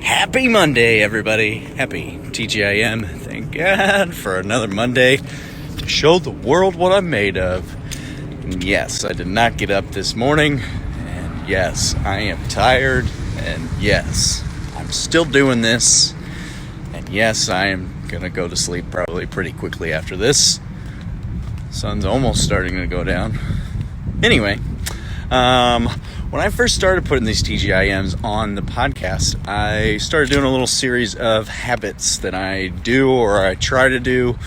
Happy Monday, everybody. Happy TGIM. Thank God for another Monday to show the world what I'm made of. And yes, I did not get up this morning. And yes, I am tired. And yes, I'm still doing this. And yes, I am going to go to sleep probably pretty quickly after this. Sun's almost starting to go down. Anyway, when I first started putting these TGIMs on the podcast, I started doing a little series of habits that I do or I try to do,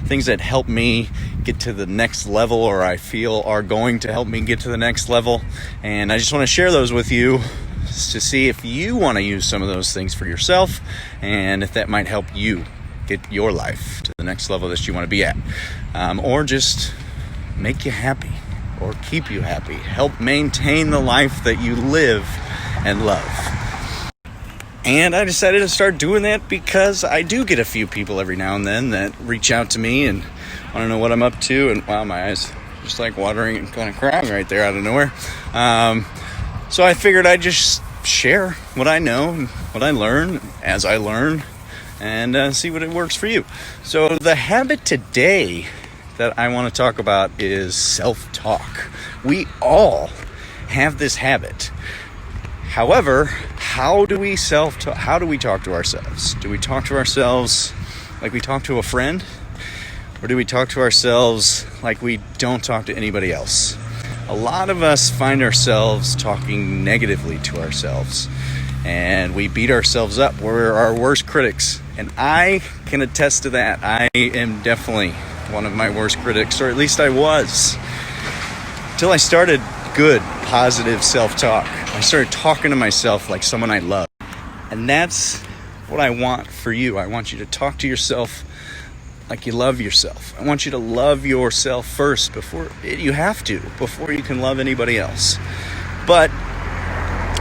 things that help me get to the next level or I feel are going to help me get to the next level. And I just want to share those with you to see if you want to use some of those things for yourself and if that might help you get your life to the next level that you want to be at, or just make you happy. Or keep you happy. Help maintain the life that you live and love. And I decided to start doing that because I do get a few people every now and then that reach out to me and want to know what I'm up to. And wow, my eyes just like watering and kind of crying right there out of nowhere. So I figured I'd just share what I know, what I learn as I learn, and see what it works for you. So the habit today that I want to talk about is self-talk. We all have this habit. However, how do we self-talk? How do we talk to ourselves? Do we talk to ourselves like we talk to a friend? Or do we talk to ourselves like we don't talk to anybody else? A lot of us find ourselves talking negatively to ourselves. And we beat ourselves up. We're our worst critics. And I can attest to that. I am definitely one of my worst critics, or at least I was, until I started good, positive self-talk. I started talking to myself like someone I love. And that's what I want for you. I want you to talk to yourself like you love yourself. I want you to love yourself first before you can love anybody else. But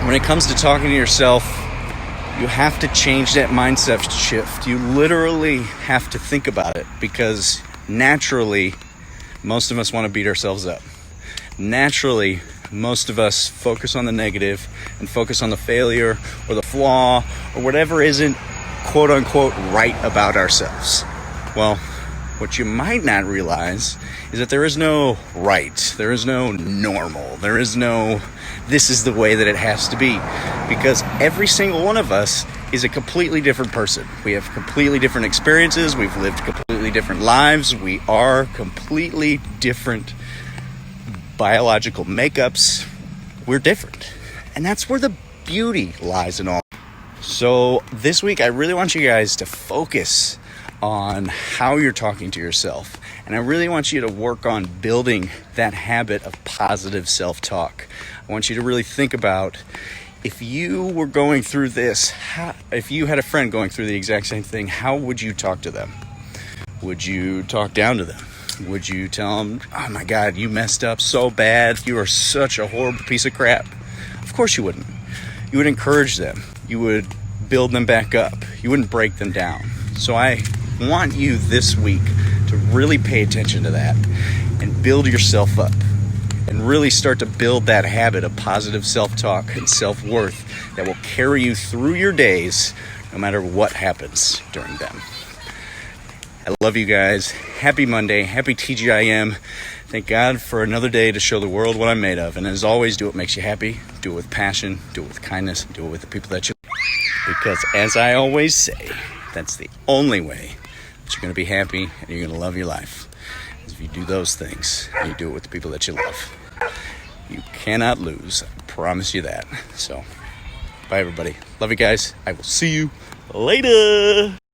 when it comes to talking to yourself, you have to change that mindset shift. You literally have to think about it because naturally, most of us want to beat ourselves up. Naturally, most of us focus on the negative and focus on the failure or the flaw or whatever isn't quote unquote right about ourselves. Well, what you might not realize is that there is no right. There is no normal. There is no this is the way that it has to be, because every single one of us is a completely different person. We have completely different experiences. We've lived completely different lives. We are completely different biological makeups. We're different. And that's where the beauty lies in all. So this week, I really want you guys to focus on how you're talking to yourself. And I really want you to work on building that habit of positive self-talk. I want you to really think about if you were going through this, if you had a friend going through the exact same thing, how would you talk to them? Would you talk down to them? Would you tell them, oh my God, you messed up so bad. You are such a horrible piece of crap. Of course you wouldn't. You would encourage them. You would build them back up. You wouldn't break them down. So I want you this week to really pay attention to that and build yourself up and really start to build that habit of positive self-talk and self-worth that will carry you through your days no matter what happens during them. I love you guys. Happy Monday. Happy TGIM. Thank God for another day to show the world what I'm made of. And as always, do what makes you happy. Do it with passion. Do it with kindness. Do it with the people that you love. Because as I always say, that's the only way that you're going to be happy and you're going to love your life. If you do those things, and you do it with the people that you love. You cannot lose. I promise you that. So, bye everybody. Love you guys. I will see you later.